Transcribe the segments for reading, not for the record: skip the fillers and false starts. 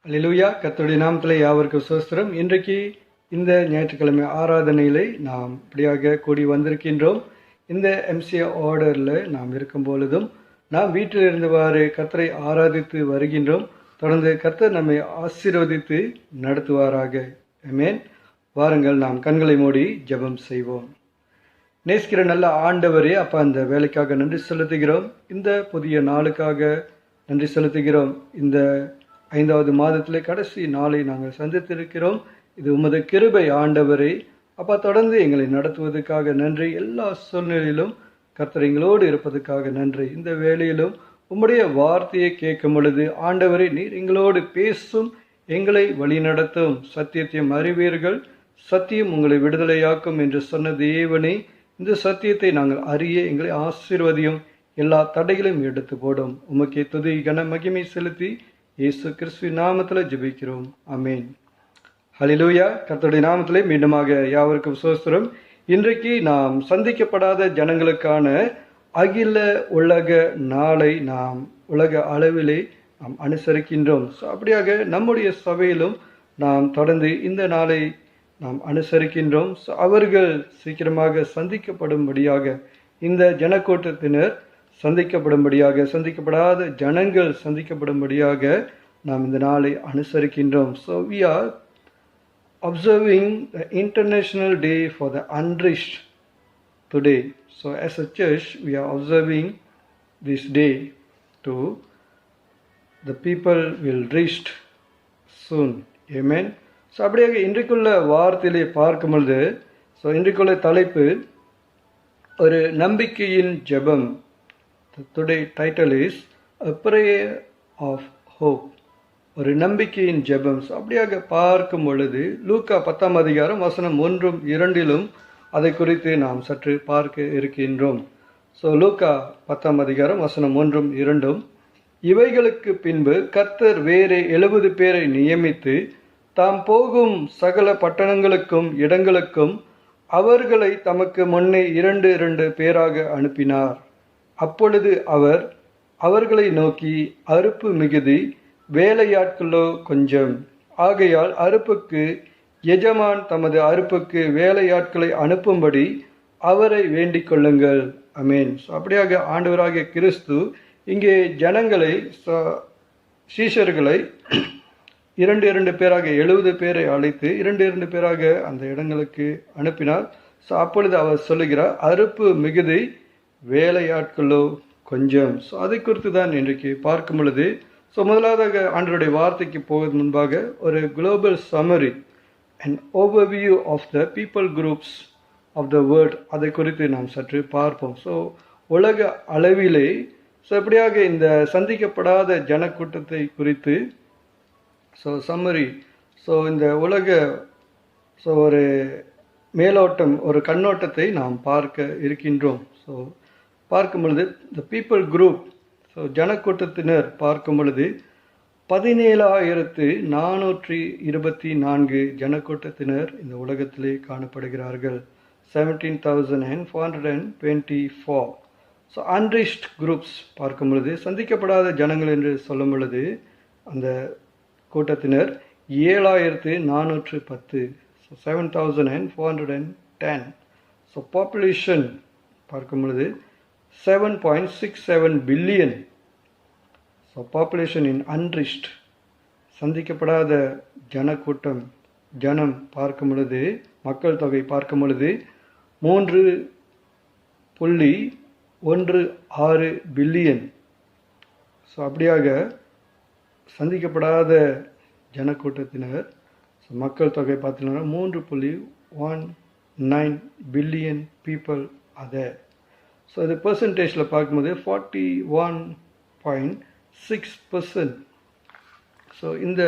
அல்லேலூயா. கர்த்தருடைய நாமத்திலே யாவருக்கும் ஸ்தோத்திரம். இன்றைக்கு இந்த ஞாயிற்றுக்கிழமை ஆராதனையிலே நாம் இப்படியாக கூடி வந்திருக்கின்றோம். இந்த எம்சிஏ ஆர்டரில் நாம் இருக்கும் பொழுதும் நாம் வீட்டில் இருந்தவாறு கர்த்தரை ஆராதித்து வருகின்றோம். தொடர்ந்து கர்த்தர் நம்மை ஆசீர்வதித்து நடத்துவாராக. ஆமென். வாருங்கள், நாம் கண்களை மூடி ஜெபம் செய்வோம். நேசிக்கிற நல்ல ஆண்டவரே, அப்பா, இந்த வேலைக்காக நன்றி செலுத்துகிறோம். இந்த புதிய நாளுக்காக நன்றி செலுத்துகிறோம். இந்த 5வது மாதத்திலே கடைசி நாளை நாங்கள் சந்தித்திருக்கிறோம். இது உமது கிருபை ஆண்டவரே. அப்பா, தொடர்ந்து எங்களை நடத்துவதற்காக நன்றி. எல்லா சூழ்நிலையிலும் கர்த்தர் எங்களோடு இருப்பதற்காக நன்றி. இந்த வேளையிலும் உம்முடைய வார்த்தையை கேட்கும் பொழுது ஆண்டவரே, நீர் எங்களோடு பேசும், எங்களை வழிநடத்தும். சத்தியத்தையும் அறிவீர்கள், சத்தியம் உங்களை விடுதலையாக்கும் என்று சொன்ன தேவனே, இந்த சத்தியத்தை நாங்கள் அறிய எங்களை ஆசீர்வதியும். எல்லா தடைகளையும் எடுத்து போடும். உமக்கே துதி கன மகிமை செலுத்தி இயேசு கிறிஸ்துவின் நாமத்தில் ஜெபிக்கிறோம். ஆமென். ஹல்லேலூயா. கர்த்தருடைய நாமத்திலே மீண்டுமாக யாவருக்கும் ஸ்தோத்திரம். இன்றைக்கு நாம் சந்திக்கப்படாத ஜனங்களுக்கான அகில உலக நாளை நாம் உலக அளவிலே நாம் அனுசரிக்கின்றோம். அப்படியாக நம்முடைய சபையிலும் நாம் தொடர்ந்து இந்த நாளை நாம் அனுசரிக்கின்றோம். அவர்கள் சீக்கிரமாக சந்திக்கப்படும்படியாக, இந்த ஜனக்கூட்டத்தினர் சந்திக்கப்படும்படியாக, சந்திக்கப்படாத ஜனங்கள் சந்திக்கப்படும்படியாக நாம் இந்த நாளை அனுசரிக்கின்றோம். So we are observing the International Day for the Unreached today. So as a church we are observing this day to the people will reached soon. Amen. So அப்படியாக இன்றைக்குள்ள வார்த்தையிலே பார்க்கும் பொழுது, ஸோ இன்றைக்குள்ள தலைப்பு ஒரு நம்பிக்கையின் ஜெபம். Today title is A Prayer of Hope. ஒரு நம்பிக்கையின் ஜெபம். ஸோ அப்படியாக பார்க்கும் பொழுது லூக்கா 10ஆம் அதிகாரம் வசனம் 1, 2 அதை குறித்து நாம் சற்று பார்க்க இருக்கின்றோம். ஸோ லூக்கா 10ஆம் அதிகாரம் வசனம் 1, 2 இவைகளுக்கு பின்பு கர்த்தர் வேறு 70 பேரை நியமித்து தாம் போகும் சகல பட்டணங்களுக்கும் இடங்களுக்கும் அவர்களை தமக்கு முன்னே 2 பேராக அனுப்பினார். அப்பொழுது அவர் அவர்களை நோக்கி, அறுப்பு மிகுதி, வேலையாட்களோ கொஞ்சம். ஆகையால் அறுப்புக்கு எஜமான் தமது அறுப்புக்கு வேலையாட்களை அனுப்பும்படி அவரை வேண்டிக் கொள்ளுங்கள். அமேன். ஸோ அப்படியாக ஆண்டவராகிய கிறிஸ்து இங்கே ஜனங்களை, சீஷர்களை 2 பேராக 70 பேரை அழைத்து 2 பேராக அந்த இடங்களுக்கு அனுப்பினார். ஸோ அப்பொழுது அவர் சொல்லுகிறார், அறுப்பு மிகுதி, வேலையாட்களோ கொஞ்சம். ஸோ அதை குறித்து தான் இன்றைக்கு பார்க்கும் பொழுது, ஸோ முதலாவதாக ஆண்டவருடைய வார்த்தைக்கு போவதற்கு முன்பாக ஒரு global summary and overview of the people groups of the world, அதை குறித்து நாம் சற்று பார்ப்போம். ஸோ உலக அளவிலே ஸோ எப்படியாக இந்த சந்திக்கப்படாத ஜனக்கூட்டத்தை குறித்து ஸோ சம்மரி, ஸோ இந்த உலக ஸோ ஒரு மேலோட்டம், ஒரு கண்ணோட்டத்தை நாம் பார்க்க இருக்கின்றோம். ஸோ பார்க்கும் பொழுது இந்த பீப்புள் குரூப், ஸோ ஜனக்கூட்டத்தினர் பார்க்கும் பொழுது 17,424 ஜனக்கூட்டத்தினர் இந்த உலகத்திலே காணப்படுகிறார்கள். 17,424. ஸோ அன்ரீச்ட் குரூப்ஸ் பார்க்கும் பொழுது, சந்திக்கப்படாத ஜனங்கள் என்று சொல்லும் பொழுது அந்த கூட்டத்தினர் 7,410. ஸோ 7,410. ஸோ பாப்புலேஷன் பார்க்கும் பொழுது 7.67 பில்லியன். ஸோ பாப்புலேஷன் இன் அன்ரிச்ட், சந்திக்கப்படாத ஜனக்கூட்டம், ஜனம் பார்க்கும் பொழுது, மக்கள் தொகை பார்க்கும் பொழுது 3.16 பில்லியன். ஸோ அப்படியாக சந்திக்கப்படாத ஜனக்கூட்டத்தினர், மக்கள் தொகை பார்த்தீங்கன்னா 3.19 பில்லியன் பீப்புள் அதர். ஸோ இது பெர்சன்டேஜில் பார்க்கும்போது 41.6%. ஸோ இந்த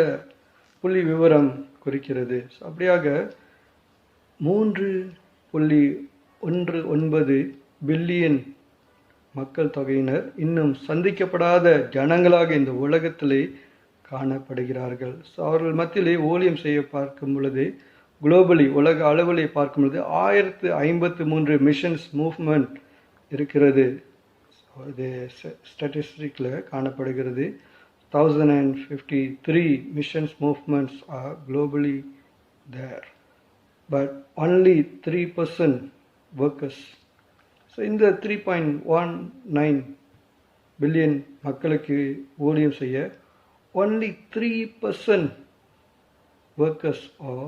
புள்ளி விவரம் குறிக்கிறது. ஸோ அப்படியாக 3.19 பில்லியன் மக்கள் தொகையினர் இன்னும் சந்திக்கப்படாத ஜனங்களாக இந்த உலகத்திலே காணப்படுகிறார்கள். ஸோ அவர்கள் மத்தியிலே ஊழியம் செய்ய பார்க்கும் பொழுது, குளோபலி உலக அளவிலே பார்க்கும் பொழுது 1053 மிஷன்ஸ் மூவ்மெண்ட் இருக்கிறது. இது ஸ்டாட்டிஸ்டிக்கில் காணப்படுகிறது. 1053 missions movements are globally there, but only 3% workers. So இந்த 3.19 பில்லியன் மக்களுக்கு ஊழியம் செய்ய only 3% workers or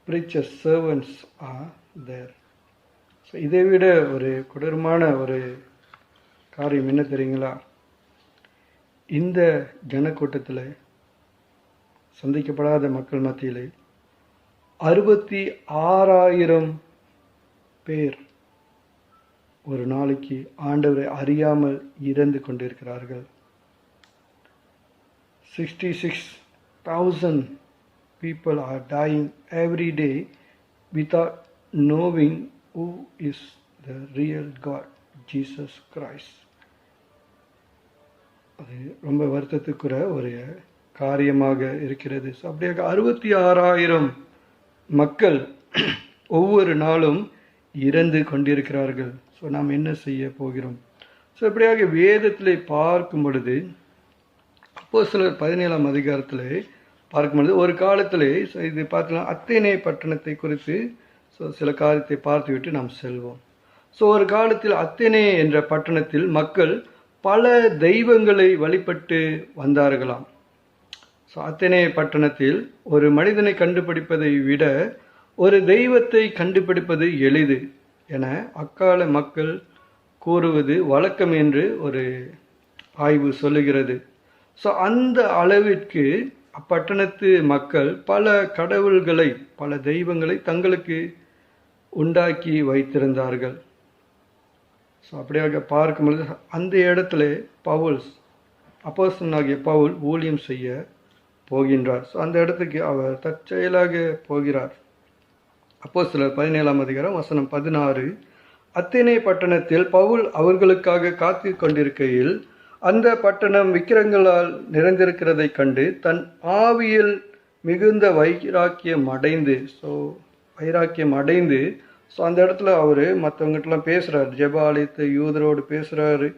preachers, servants are there. So இதை விட ஒரு கொடூரமான ஒரு காரியம் என்ன தெரியுங்களா? இந்த ஜனக்கூட்டத்தில் சந்திக்கப்படாத மக்கள் மத்தியில் 66,000 பேர் ஒரு நாளைக்கு ஆண்டவரை அறியாமல் இறந்து கொண்டிருக்கிறார்கள். 66,000 people are dying every day without knowing who is the real God, Jesus Christ. அது ரொம்ப வருத்தத்துக்குற ஒரு காரியமாக இருக்கிறது. ஸோ அப்படியாக 66,000 மக்கள் ஒவ்வொரு நாளும் இறந்து கொண்டிருக்கிறார்கள். ஸோ நாம் என்ன செய்ய போகிறோம்? ஸோ இப்படியாக வேதத்தில் பார்க்கும் பொழுது அப்போஸ்தலர் 17ஆம் அதிகாரத்தில் பார்க்கும் பொழுது ஒரு காலத்தில் இது பார்த்தீங்கன்னா அத்தேனே பட்டணத்தை குறித்து சில காரியத்தை பார்த்துவிட்டு நாம் செல்வோம். ஸோ ஒரு காலத்தில் அத்தேனே என்ற பட்டணத்தில் மக்கள் பல தெய்வங்களை வழிபட்டு வந்தார்களாம். ஸோ அத்தேனே பட்டணத்தில் ஒரு மனிதனை கண்டுபிடிப்பதை விட ஒரு தெய்வத்தை கண்டுபிடிப்பது எளிது என அக்கால மக்கள் கூறுவது வழக்கம் என்று ஒரு ஆய்வு சொல்லுகிறது. ஸோ அந்த அளவிற்கு அப்பட்டணத்து மக்கள் பல கடவுள்களை, பல தெய்வங்களை தங்களுக்கு உண்டாக்கி வைத்திருந்தார்கள். ஸோ அப்படியாக பார்க்கும்பொழுது அந்த இடத்துல அப்போஸ்தலனாகிய பவுல் ஊழியம் செய்ய போகின்றார். ஸோ அந்த இடத்துக்கு அவர் தற்செயலாக போகிறார். அப்போஸ்தலர் 17ஆம் அதிகாரம் வசனம் 16. அத்தேனே பட்டணத்தில் பவுல் அவர்களுக்காக காத்து கொண்டிருக்கையில் அந்த பட்டணம் விக்கிரங்களால் நிறைந்திருக்கிறதை கண்டு தன் ஆவியில் மிகுந்த வைராக்கியம் அடைந்து ஸோ அந்த இடத்துல அவர் மற்றவங்ககிட்டலாம் பேசுகிறார். ஜெப ஆலயத்தை யூதரோடு பேசுகிறாரு,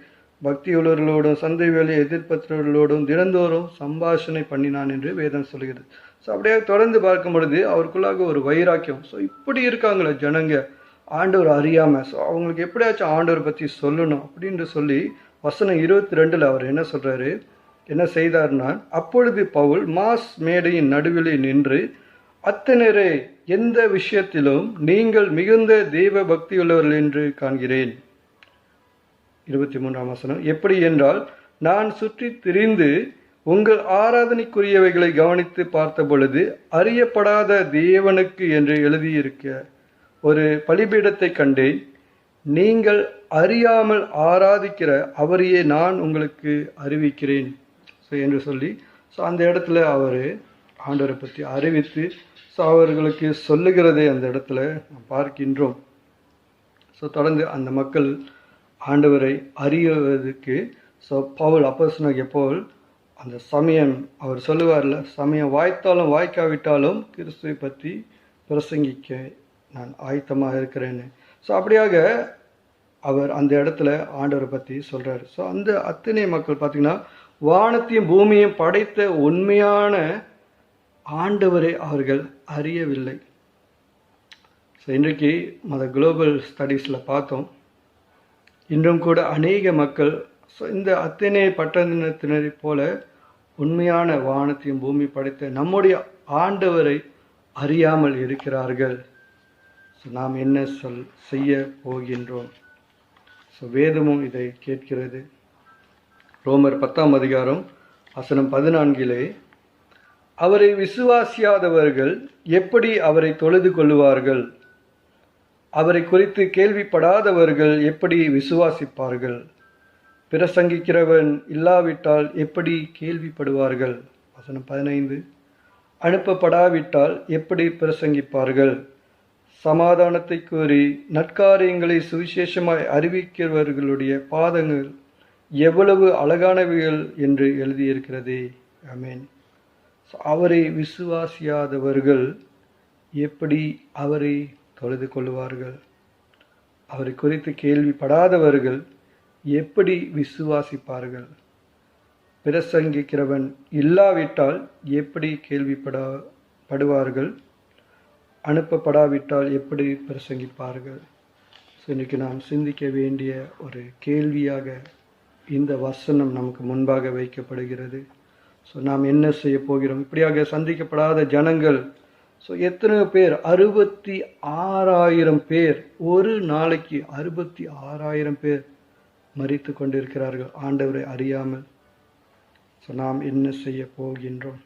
பக்தி உள்ளவர்களோடும் சந்தை வேலையை எதிர்ப்பற்றவர்களோடும் தினந்தோறும் சம்பாஷணை பண்ணினான் என்று வேதம் சொல்கிறது. ஸோ அப்படியே தொடர்ந்து பார்க்கும் பொழுது அவருக்குள்ளாக ஒரு வைராக்கியம். ஸோ இப்படி இருக்காங்களே ஜனங்க ஆண்டவர் அறியாமல், ஸோ அவங்களுக்கு எப்படியாச்சும் ஆண்டவர் பற்றி சொல்லணும் அப்படின்ட்டு சொல்லி வசனம் 22 அவர் என்ன சொல்கிறாரு, என்ன செய்தார்னா, அப்பொழுது பவுல் மாஸ் மேடையின் நடுவிலே நின்று, அத்தனரே, எந்த விஷயத்திலும் நீங்கள் மிகுந்த தெய்வ பக்தியுள்ளவர்கள் என்று காண்கிறேன். 23ஆம் வசனம், எப்படி என்றால், நான் சுற்றி திரிந்து உங்கள் ஆராதனைக்குரியவைகளை கவனித்து பார்த்த பொழுது அறியப்படாத தேவனுக்கு என்று எழுதியிருக்க ஒரு பலிபீடத்தை கண்டேன். நீங்கள் அறியாமல் ஆராதிக்கிற அவரையே நான் உங்களுக்கு அறிவிக்கிறேன் என்று சொல்லி அந்த இடத்துல அவர் ஆண்டவரை பற்றி அறிவித்து அவர்களுக்கு சொல்லுகிறதை அந்த இடத்துல பார்க்கின்றோம். தொடர்ந்து அந்த மக்கள் ஆண்டவரை அறிவதற்கு பவுல், அப்போஸ்தலனாகிய பவுல், அந்த சமயம் அவர் சொல்லுவார்ல, சமயம் வாய்த்தாலும் வாய்க்காவிட்டாலும் கிறிஸ்துவை பற்றி பிரசங்கிக்க நான் ஆயத்தமாக இருக்கிறேன்னு. அப்படியாக அவர் அந்த இடத்துல ஆண்டவரை பற்றி சொல்கிறார். அந்த அத்தனை மக்கள் பார்த்திங்கன்னா வானத்தையும் பூமியையும் படைத்த உண்மையான ஆண்டவரை அவர்கள் அறியவில்லை. இன்றைக்கு குளோபல் ஸ்டடீஸில் பார்த்தோம், இன்றும் கூட அநேக மக்கள் இந்த அத்தனை பட்டணத்தினரை போல உண்மையான வானத்தையும் பூமி படைத்த நம்முடைய ஆண்டவரை அறியாமல் இருக்கிறார்கள். நாம் என்ன செய்ய போகின்றோம்? வேதமும் இதை கேட்கிறது. ரோமர் 10ஆம் அதிகாரம் வசனம் 14, அவரை விசுவாசியாதவர்கள் எப்படி அவரை தொழுது கொள்ளுவார்கள்? அவரை குறித்து கேள்விப்படாதவர்கள் எப்படி விசுவாசிப்பார்கள்? பிரசங்கிக்கிறவன் இல்லாவிட்டால் எப்படி கேள்விப்படுவார்கள்? வசனம் 15, அனுப்பப்படாவிட்டால் எப்படி பிரசங்கிப்பார்கள்? சமாதானத்தை கூறி நற்காரியங்களை சுவிசேஷமாய் அறிவிக்கிறவர்களுடைய பாதங்கள் எவ்வளவு அழகானவைகள் என்று எழுதியிருக்கிறதே. ஆமென். அவரை விசுவாசியாதவர்கள் எப்படி அவரை தொழுது கொள்வார்கள்? அவரை குறித்து கேள்விப்படாதவர்கள் எப்படி விசுவாசிப்பார்கள்? பிரசங்கிக்கிறவன் இல்லாவிட்டால் எப்படி கேள்விப்படப்படுவார்கள்? அனுப்பப்படாவிட்டால் எப்படி பிரசங்கிப்பார்கள்? ஸோ இன்றைக்கி நாம் சிந்திக்க வேண்டிய ஒரு கேள்வியாக இந்த வசனம் நமக்கு முன்பாக வைக்கப்படுகிறது. ஸோ நாம் என்ன செய்ய போகிறோம்? இப்படியாக சந்திக்கப்படாத ஜனங்கள். ஸோ எத்தனை பேர்? 66,000 பேர். ஒரு நாளைக்கு 66,000 பேர் மரித்து கொண்டிருக்கிறார்கள் ஆண்டவரை அறியாமல். ஸோ நாம் என்ன செய்ய போகின்றோம்?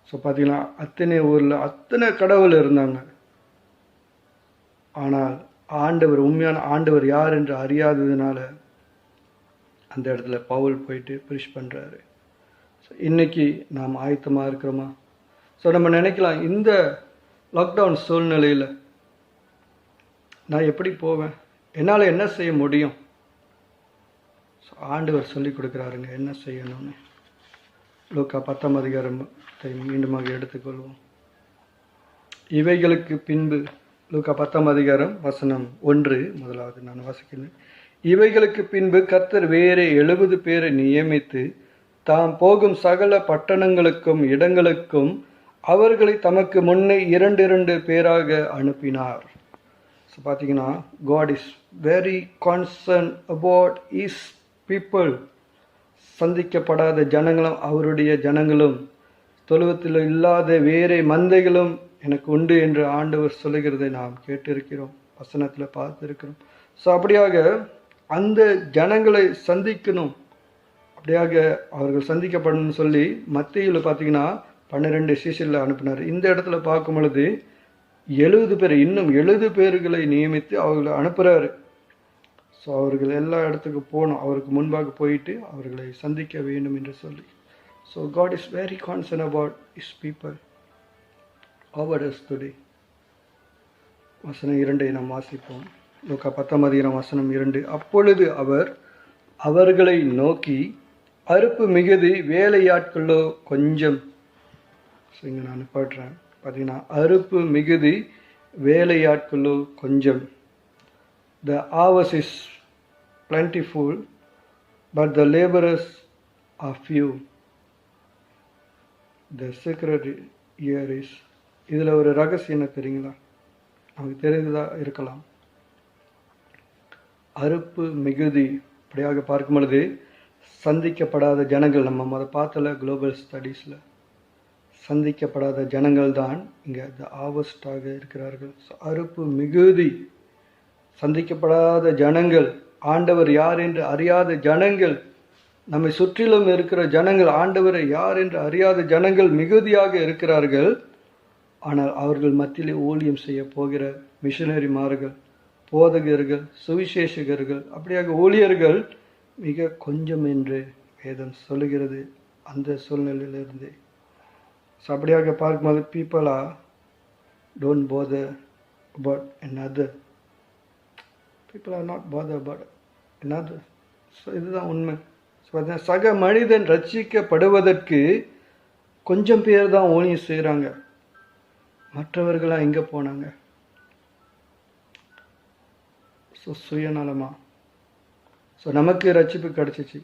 ஸோ பார்த்தீங்கன்னா அத்தனை ஊரில் அத்தனை கடவுள் இருந்தாங்க. ஆனால் ஆண்டவர், உண்மையான ஆண்டவர் யார் என்று அறியாததுனால அந்த இடத்துல பவுல் போயிட்டு ப்ரீச் பண்ணுறாரு. ஸோ இன்றைக்கி நாம் ஆயத்தமாக இருக்கிறோமா? ஸோ நம்ம நினைக்கலாம், இந்த லாக்டவுன் சூழ்நிலையில் நான் எப்படி போவேன்? என்னால் என்ன செய்ய முடியும்? ஸோ ஆண்டவர் சொல்லி கொடுக்குறாருங்க என்ன செய்யணும்னு. லூக்கா 10ஆம் அதிகாரத்தை மீண்டுமாக எடுத்துக்கொள்வோம். இவைகளுக்கு பின்பு, லூக்கா 10ஆம் அதிகாரம் வசனம் 1 முதலாவது நான் வாசிக்கிறேன். இவைகளுக்கு பின்பு கர்த்தர் வேறே 70 பேரை நியமித்து தாம் போகும் சகல பட்டணங்களுக்கும் இடங்களுக்கும் அவர்களை தமக்கு முன்னே 2 பேராக அனுப்பினார். ஸோ பார்த்தீங்கன்னா, God is very concerned about his people. சந்திக்கப்படாத ஜனங்களும் அவருடைய ஜனங்களும், தொழுவத்தில் இல்லாத வேறே மந்தைகளும் எனக்கு உண்டு என்று ஆண்டவர் சொல்லுகிறதை நாம் கேட்டிருக்கிறோம், வசனத்தில் பார்த்துருக்கிறோம். ஸோ அப்படியாக அந்த ஜனங்களை சந்திக்கணும், அப்படியாக அவர்கள் சந்திக்கப்படணும்னு சொல்லி மத்தேயுவில் பார்த்தீங்கன்னா 12 சீஷர்களை அனுப்பினார். இந்த இடத்துல பார்க்கும் பொழுது 70 பேர், இன்னும் 70 பேர்களை நியமித்து அவர்களை அனுப்புகிறாரு. ஸோ அவர்கள் எல்லா இடத்துக்கும் போகணும், அவருக்கு முன்பாக போயிட்டு அவர்களை சந்திக்க வேண்டும் என்று சொல்லி. So God is very concern about is people. அவர் இஸ் டுடே. வசனம் 2 நாம் வாசிப்போம். லூக்கா 10ஆம் அதிகாரம் வசனம் 2. அப்பொழுது அவர் அவர்களை நோக்கி, அறுப்பு மிகுதி, வேலையாட்களோ கொஞ்சம். ஸோ இங்கே நான் பாடுறேன் பார்த்தீங்கன்னா, அறுப்பு மிகுதி, வேலையாட்களோ கொஞ்சம். The harvest is plentiful, but the laborers are few. The secret here is, இதில் ஒரு ரகசியம் என்ன தெரியுங்களா? நமக்கு தெரிந்ததாக இருக்கலாம். அறுப்பு மிகுதி அப்படியாக பார்க்கும் பொழுது சந்திக்கப்படாத ஜனங்கள், நம்ம பார்த்தல குளோபல் ஸ்டடீஸில் சந்திக்கப்படாத ஜனங்கள் தான் இங்கே த ஹார்வெஸ்டாக இருக்கிறார்கள். அறுப்பு மிகுதி, சந்திக்கப்படாத ஜனங்கள், ஆண்டவர் யார் என்று அறியாத ஜனங்கள், நம்மை சுற்றிலும் இருக்கிற ஜனங்கள் ஆண்டவரை யார் என்று அறியாத ஜனங்கள் மிகுதியாக இருக்கிறார்கள். ஆனால் அவர்கள் மத்தியிலே ஊழியம் செய்ய போகிற மிஷனரிமார்கள், போதகர்கள், சுவிசேஷகர்கள், அப்படியாக ஊழியர்கள் மிக கொஞ்சம் என்று வேதம் சொல்லுகிறது. அந்த சூழ்நிலையிலிருந்து அப்படியாக பார்க்கும்போது people are don't bother about another. People are not bothered about another. So இதுதான் உண்மை. சக மனிதன் ரட்சிக்கப்படுவதற்கு கொஞ்சம் பேர் தான் ஊழியம் செய்கிறாங்க. மற்றவர்களாக எங்கே போனாங்க? ஸோ சுயநலமா? ஸோ நமக்கு ரட்சிப்பு கிடச்சிச்சு.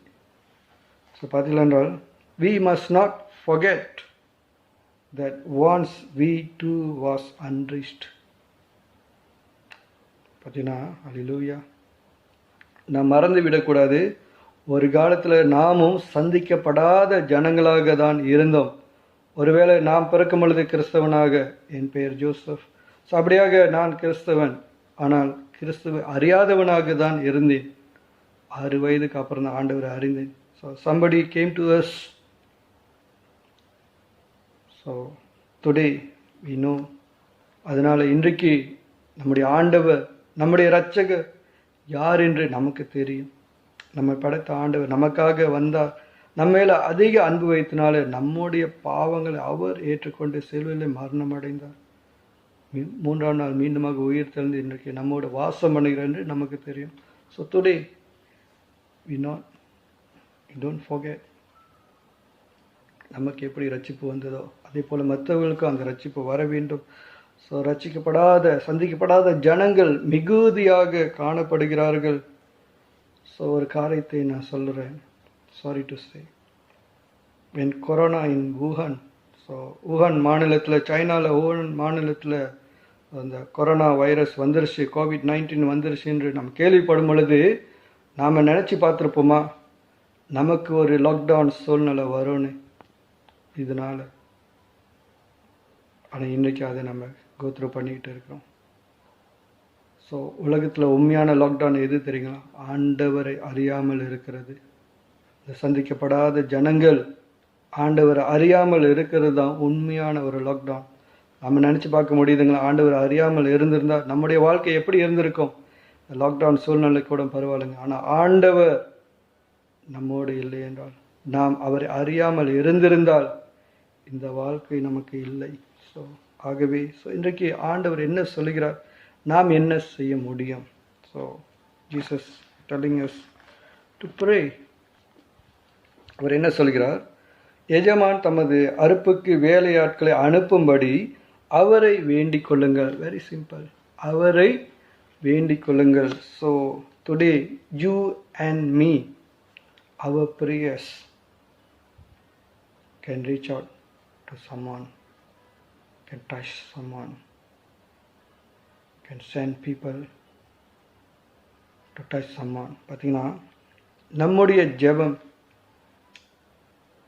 ஸோ பார்த்தீங்களா என்றால், we must not forget that once we too was unreached. பார்த்தீங்கன்னா, அல்லேலூயா, நாம் மறந்து விடக்கூடாது, ஒரு காலத்தில் நாமும் சந்திக்கப்படாத ஜனங்களாக தான் இருந்தோம். ஒருவேளை நாம் பிறக்கும் பொழுது கிறிஸ்தவனாக, என் பெயர் ஜோசப், ஸோ அப்படியாக நான் கிறிஸ்தவன், ஆனால் கிறிஸ்துவ அறியாதவனாக தான் இருந்தேன். 6 வயதுக்கு அப்புறம் தான் ஆண்டவரை அறிந்தேன். So somebody came to us. So today we know. அதனால் இன்றைக்கு நம்முடைய ஆண்டவர், நம்முடைய இரட்சகர் யார் என்று நமக்கு தெரியும். நம்மை படைத்த ஆண்டவர் நமக்காக வந்தார். நம்ம மேல அதிக அன்பு வைத்தினால நம்முடைய பாவங்களை அவர் ஏற்றுக்கொண்டு சிலுவையிலே மரணம் அடைந்தார். 3ஆம் நாள் மீண்டுமாக உயிர் தெழுந்து இன்றைக்கு நம்மோட வாசம் பண்ணுகிறார் என்று நமக்கு தெரியும். So today we don't forget. நமக்கு எப்படி ரட்சிப்பு வந்ததோ அதே போல் மற்றவர்களுக்கும் அந்த ரட்சிப்பு வர வேண்டும். ஸோ ரட்சிக்கப்படாத, சந்திக்கப்படாத ஜனங்கள் மிகுதியாக காணப்படுகிறார்கள். ஸோ ஒரு காரியத்தை நான் சொல்கிறேன், sorry to say, when corona in Wuhan. So Wuhan மாநிலத்தில், சைனாவில் ஊஹான் மாநிலத்தில் அந்த கொரோனா வைரஸ் வந்துருச்சு, COVID-19 வந்துருச்சுன்னு நம்ம கேள்விப்படும் பொழுது நாம் நினச்சி பார்த்துருப்போமா நமக்கு ஒரு லாக்டவுன் சூழ்நிலை வரும்னு இதனால்? ஆனால் இன்றைக்கி அதை நம்ம கோத்ரூ பண்ணிக்கிட்டு இருக்கிறோம். ஸோ உலகத்தில் உண்மையான லாக்டவுன் எது தெரியுங்களா? ஆண்டவரை அறியாமல் இருக்கிறது. இந்த சந்திக்கப்படாத ஜனங்கள் ஆண்டவரை அறியாமல் இருக்கிறது தான் உண்மையான ஒரு லாக்டவுன். நம்ம நினச்சி பார்க்க முடியுதுங்களா? ஆண்டவர் அறியாமல் இருந்திருந்தால் நம்முடைய வாழ்க்கை எப்படி இருந்திருக்கும்? லாக்டவுன் சூழ்நிலை கூட பரவாயில்லைங்க. ஆனால் ஆண்டவர் நம்மோடு இல்லை என்றால், நாம் அவரை அறியாமல் இருந்திருந்தால் இந்த வாழ்க்கை நமக்கு இல்லை. ஸோ ஆகவே இன்றைக்கு ஆண்டவர் என்ன சொல்லுகிறார், நாம் என்ன செய்ய முடியும்? So Jesus telling us to pray. அவர் என்ன சொல்கிறார்? எஜமான் தமது அறுப்புக்கு வேலையாட்களை அனுப்பும்படி அவரை வேண்டிக் கொள்ளுங்கள். வெரி சிம்பிள், அவரை வேண்டிக் கொள்ளுங்கள். So today you and me, அவர் prayers can reach out to someone, can touch someone, can send people to touch someone. பார்த்தீங்கன்னா நம்முடைய ஜெபம்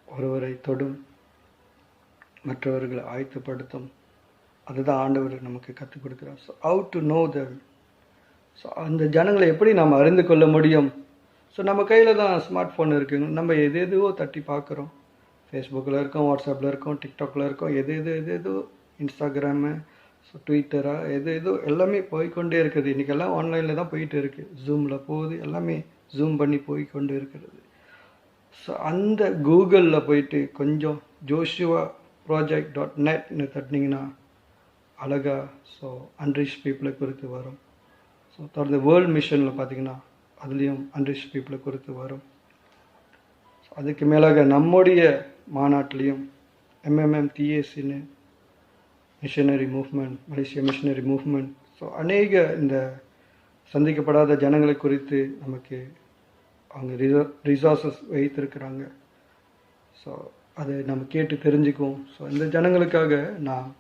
ஒருவரை தொடும், மற்றவர்களை ஆயத்தப்படுத்தும். அதுதான் ஆண்டவர் நமக்கு கற்றுக் கொடுக்கிறார். So how to know them. So அந்த ஜனங்களை எப்படி நாம் அறிந்து கொள்ள முடியும்? ஸோ நம்ம கையில் தான் ஸ்மார்ட் ஃபோன் இருக்குங்க. நம்ம எதோ தட்டி பார்க்குறோம். ஃபேஸ்புக்கில் இருக்கோம், வாட்ஸ்அப்பில் இருக்கோம், டிக்டாக்ல இருக்கோம், எதோ இன்ஸ்டாகிராமு, ஸோ ட்விட்டரா, எதோ எல்லாமே போய்கொண்டே இருக்குது. இன்றைக்கெல்லாம் ஆன்லைனில் தான் போயிட்டு இருக்குது. ஜூமில் போகுது, எல்லாமே ஜூம் பண்ணி போய்கொண்டு இருக்கிறது. ஸோ அந்த கூகுளில் போயிட்டு கொஞ்சம் joshua.project.netன்னு தட்டினீங்கன்னா அழகாக அன்ரீச் பீப்புளை குறித்து வரும். ஸோ தொடர்ந்து வேர்ல்ட் மிஷனில் பார்த்தீங்கன்னா அதுலேயும் அன்ரீச் பீப்புளை குறித்து வரும். அதுக்கு மேலாக நம்முடைய மாநாட்டிலையும் MMMTACன்னு missionary movement, Malaysia missionary movement, so அநேக இந்த சந்திக்கப்படாத ஜனங்களை குறித்து நமக்கு அவங்க ரிசோர்ஸஸ் வைத்திருக்கிறாங்க. ஸோ அதை நம்ம கேட்டு தெரிஞ்சுக்குவோம். ஸோ இந்த ஜனங்களுக்காக நாம்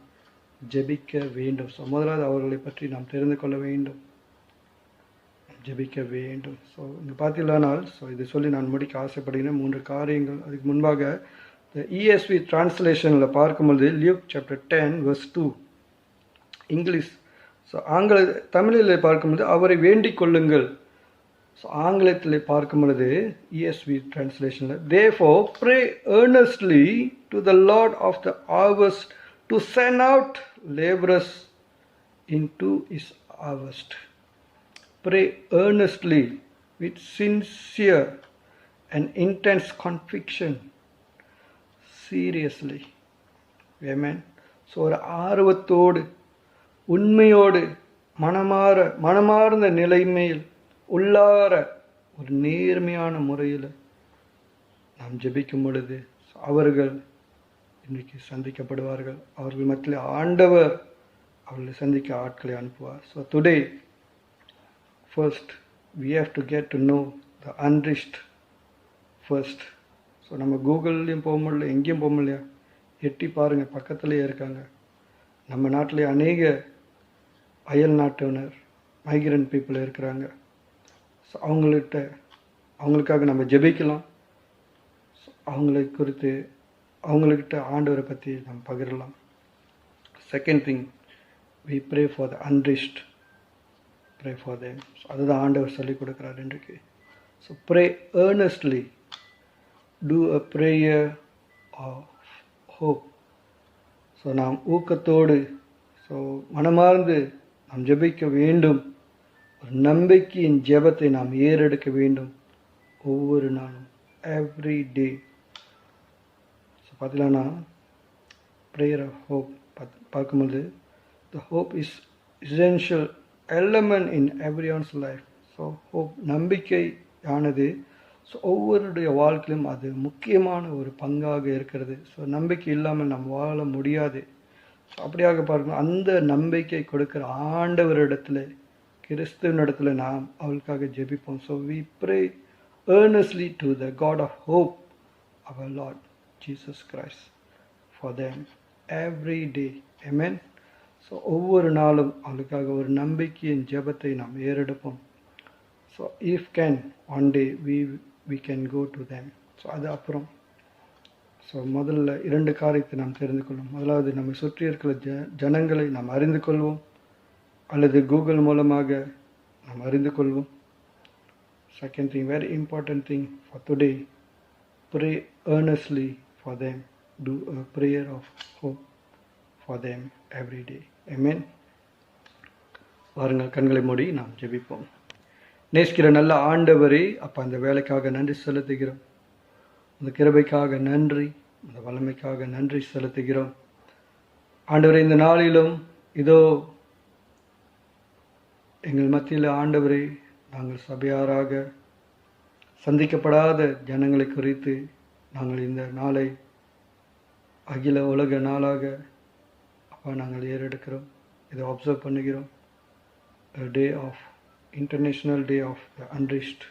ஜெபிக்க வேண்டும். ஸோ முதலாவது அவர்களை பற்றி நாம் தெரிந்து கொள்ள வேண்டும், ஜெபிக்க வேண்டும். ஸோ இங்கே பார்த்தீங்களானால், ஸோ இதை சொல்லி நான் முடிக்க ஆசைப்படுகிறேன் 3 காரியங்கள். அதுக்கு முன்பாக இந்த ESV டிரான்ஸ்லேஷனில் பார்க்கும்போது Luke chapter 10 verse 2 English. So தமிழில் பார்க்கும்போது அவரை வேண்டிக் கொள்ளுங்கள். ஸோ ஆங்கிலத்தில் பார்க்கும் பொழுது ESV டிரான்ஸ்லேஷனில் therefore pray earnestly to the Lord of the harvest to send out laborers into his harvest. Pray earnestly with sincere and intense conviction, seriously. Amen. So ஒரு ஆர்வத்தோடு, உண்மையோடு, மனமார்ந்த நிலைமையில், உள்ளார ஒரு நேர்மையான முறையில் நாம் ஜெபிக்கும் பொழுது அவர்கள் இன்றைக்கு சந்திக்கப்படுவார்கள். அவர்கள் மத்தியில் ஆண்டவர் அவர்களை சந்திக்க ஆட்களை அனுப்புவார். So today first we have to get to know the unreached first. So நம்ம கூகுள்லேயும் போக முடியல, எங்கேயும் போக முடியல, எட்டி பாருங்கள், பக்கத்துலேயே இருக்காங்க. நம்ம நாட்டிலே அநேக அயல் நாட்டினர், மைக்ரண்ட் பீப்புள் இருக்கிறாங்க. ஸோ அவங்களுக்காக நம்ம ஜெபிக்கலாம். அவங்கக்கிட்ட ஆண்டவரை பற்றி நம்ம பகிரலாம். Second thing, we pray for the unreached, pray for them. So அதுதான் ஆண்டவர் சொல்லிக் கொடுக்குறார் இன்றைக்கு. So pray earnestly, do a prayer of hope. So நாம் ஊக்கத்தோடு, ஸோ மனமார்ந்து நாம் ஜெபிக்க வேண்டும். ஒரு நம்பிக்கையின் ஜெபத்தை நாம் ஏறெடுக்க வேண்டும் ஒவ்வொரு நாளும், எவ்ரி டே. ஸோ பார்த்தீங்கன்னா ப்ரேயர் ஆஃப் ஹோப் பார்க்கும்போது the hope is essential element in everyone's life. So hope நம்பிக்கையானது ஸோ ஒவ்வொருடைய வாழ்க்கையிலும் அது முக்கியமான ஒரு பங்காக இருக்கிறது. ஸோ நம்பிக்கை இல்லாமல் நம்ம வாழ முடியாது. ஸோ அப்படியாக பார்க்கணும், அந்த நம்பிக்கை கொடுக்குற ஆண்டவரிடத்தில், கிறிஸ்துவனிடத்தில் நாம் அவளுக்காக ஜெபிப்போம். So we pray earnestly to the God of hope, our Lord. Jesus Christ for them every day. Amen. So ஒவ்வொரு நாளும் அவளுக்காக ஒரு நம்பிக்கையின் ஜெபத்தை நாம் ஏறெடுப்போம். So if can one day we can go to them. So அது அப்புறம் ஸோ முதல்ல 2 காரியத்தை நாம் தெரிந்து கொள்வோம். முதலாவது நம்மை சுற்றி இருக்கிற ஜனங்களை நாம் அறிந்து கொள்வோம், அல்லது கூகுள் மூலமாக நாம் அறிந்து கொள்வோம். Second thing, very important thing for today, pray earnestly for them. Do a prayer of hope for them every day. Amen. வாருங்கள், கண்களை மூடி நாம் ஜெபிப்போம். நேசிக்கிற நல்ல ஆண்டவரே, அப்பா அந்த வேலைக்காக நன்றி செலுத்துகிறோம். அந்த கிருபைக்காக நன்றி, அந்த வல்லமைக்காக நன்றி செலுத்துகிறோம். ஆண்டவரே, இந்த நாளிலும் இதோ எங்கள் மத்தியில் ஆண்டவரே, நாங்கள் சபையாராக சந்திக்கப்படாத ஜனங்களை குறித்து நாங்கள் இந்த நாளை அகில உலக நாளாக அப்பா நாங்கள் ஏறெடுக்கிறோம். இதை அப்சர்வ் பண்ணுகிறோம். Day of international day of the unrest.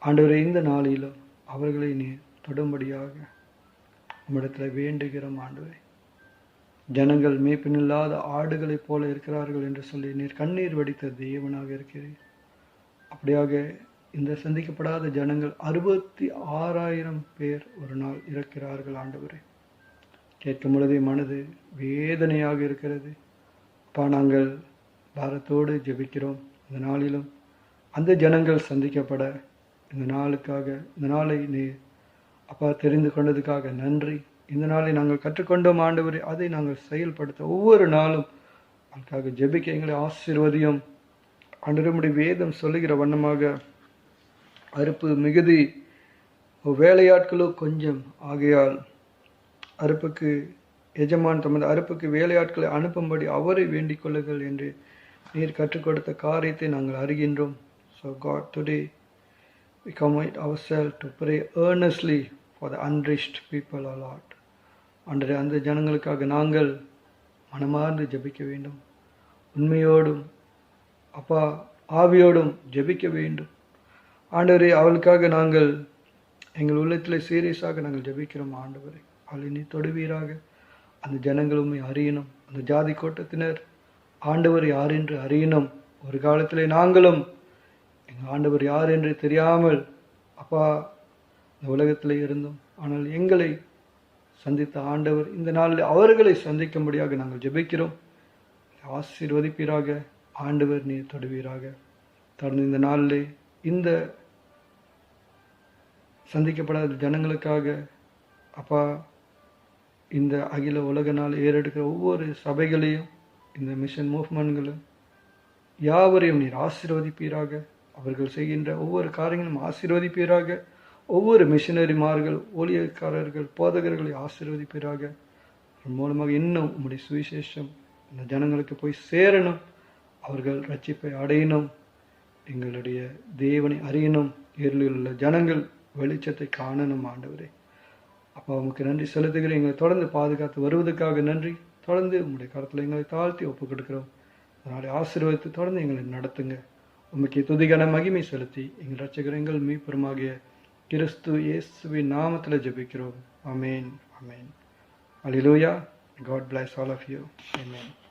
ஆண்டவரே, இந்த நாளிலும் அவர்களை நீர் தொடும்படியாக உம்மிடத்தில் வேண்டுகிறோம். ஆண்டவரே, ஜனங்கள் மேய்ப்பினில்லாத ஆடுகளைப் போல இருக்கிறார்கள் என்று சொல்லி நீர் கண்ணீர் வடித்த தேவனாக இருக்கிறீர். அப்படியாக இந்த சந்திக்கப்படாத ஜனங்கள் 66,000 பேர் ஒரு நாள் இறக்கிறார்கள். ஆண்டவரே, கேட்கும் பொழுதே மனது வேதனையாக இருக்கிறது. அப்பா, நாங்கள் பாரத்தோடு ஜெபிக்கிறோம். இந்த நாளிலும் அந்த ஜனங்கள் சந்திக்கப்பட இந்த நாளுக்காக, இந்த நாளை நீ அப்பா தெரிந்து கொண்டதுக்காக நன்றி. இந்த நாளை நாங்கள் கற்றுக்கொண்டோம் ஆண்டவரே, அதை நாங்கள் செயல்படுத்த ஒவ்வொரு நாளும் அதுக்காக ஜெபிக்க எங்களை ஆசீர்வதியும். ஆண்டவருடைய வேதம் சொல்லுகிற வண்ணமாக அறுப்பு மிகுதி, வேலையாட்களோ கொஞ்சம், ஆகையால் அறுப்புக்கு எஜமான் தமது அறுப்புக்கு வேலையாட்களை அனுப்பும்படி அவரை வேண்டிக் கொள்ளுங்கள் என்று நீர் கற்றுக் கொடுத்த காரியத்தை நாங்கள் அறிகின்றோம். So God, today we commit ourselves to pray earnestly for the unreached people, O Lord. ஆண்டவரே, அந்த ஜனங்களுக்காக நாங்கள் மனமார்ந்து ஜெபிக்க வேண்டும். உண்மையோடும் அப்பா ஆவியோடும் ஜெபிக்க வேண்டும். ஆண்டவரே, அவளுக்காக நாங்கள் எங்கள் உள்ளத்தில் சீரியஸாக நாங்கள் ஜெபிக்கிறோம். ஆண்டவரே, அவளை நீ தொடுவீராக. அந்த ஜனங்களுமே அறியணும். அந்த ஜாதி கூட்டத்தினர் ஆண்டவர் யார் என்று அறியணும். ஒரு காலத்திலே நாங்களும் எங்கள் ஆண்டவர் யார் என்று தெரியாமல் அப்பா இந்த உலகத்திலே இருந்தோம். ஆனால் எங்களை சந்தித்த ஆண்டவர் இந்த நாளில் அவர்களை சந்திக்கும்படியாக நாங்கள் ஜெபிக்கிறோம். ஆசீர்வதிப்பீராக. ஆண்டவர் நீர் தொடுவீராக. தொடர்ந்து இந்த நாளிலே இந்த சந்திக்கப்படாத ஜனங்களுக்காக அப்பா இந்த அகில உலக நாள் ஏறெடுக்கிற ஒவ்வொரு சபைகளையும், இந்த மிஷன் மூவ்மெண்ட்களும் யாவரையும் நீர் ஆசீர்வதிப்பீராக. அவர்கள் செய்கின்ற ஒவ்வொரு காரியங்களும் ஆசீர்வதிப்பீராக. ஒவ்வொரு மிஷனரிமார்கள், ஊழியக்காரர்கள், போதகர்களை ஆசீர்வதிப்பீராக. அதன் மூலமாக இன்னும் உம்முடைய சுவிசேஷம் இந்த ஜனங்களுக்கு போய் சேரணும். அவர்கள் ரட்சிப்பை அடையணும். எங்களுடைய தேவனை அறியணும். இருளில் உள்ள ஜனங்கள் வெளிச்சத்தை காணணும். ஆண்டவரே, அப்பா உமக்கு நன்றி செலுத்துகிறேன். எங்களை தொடர்ந்து பாதுகாத்து வருவதற்காக நன்றி. தொடர்ந்து உங்களுடைய கருத்தில் எங்களை தாழ்த்தி ஒப்புக் கொடுக்கிறோம். அதனால ஆசீர்வதித்து தொடர்ந்து எங்களை நடத்துங்க. உமக்கு துதிகான மகிமை செலுத்தி எங்கள் ரட்சகர் எங்கள் மீட்பருமாகிய கிறிஸ்து இயேசுவின் நாமத்தில் ஜெபிக்கிறோம். ஆமென், ஆமென். அல்லேலூயா. God bless all of you. Amen.